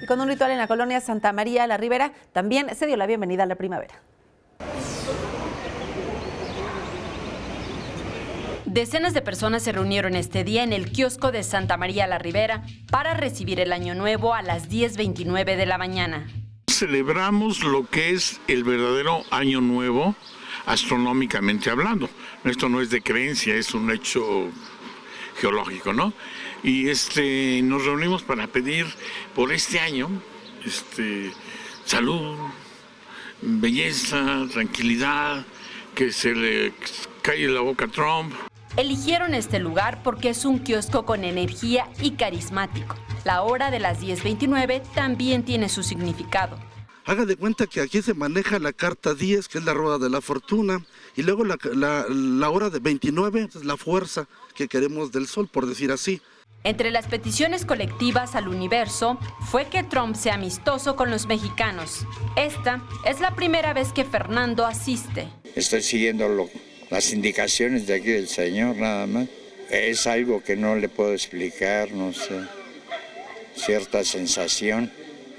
con un ritual en la colonia Santa María la Ribera, también se dio la bienvenida a la primavera. Decenas de personas se reunieron este día en el kiosco de Santa María la Ribera para recibir el Año Nuevo a las 10:29 de la mañana. Celebramos lo que es el verdadero Año Nuevo, astronómicamente hablando. Esto no es de creencia, es un hecho geológico, ¿no? Y nos reunimos para pedir por este año salud, belleza, tranquilidad, que se le calle la boca a Trump. Eligieron este lugar porque es un kiosco con energía y carismático. La hora de las 10:29 también tiene su significado. Haga de cuenta que aquí se maneja la carta 10, que es la rueda de la fortuna, y luego la hora de 29 es la fuerza que queremos del sol, por decir así. Entre las peticiones colectivas al universo fue que Trump sea amistoso con los mexicanos. Esta es la primera vez que Fernando asiste. Estoy siguiendo las indicaciones de aquí del Señor, nada más. Es algo que no le puedo explicar, no sé. Cierta sensación,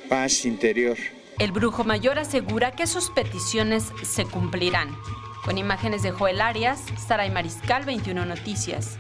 paz interior. El brujo mayor asegura que sus peticiones se cumplirán. Con imágenes de Joel Arias, Saray Mariscal, 21 Noticias.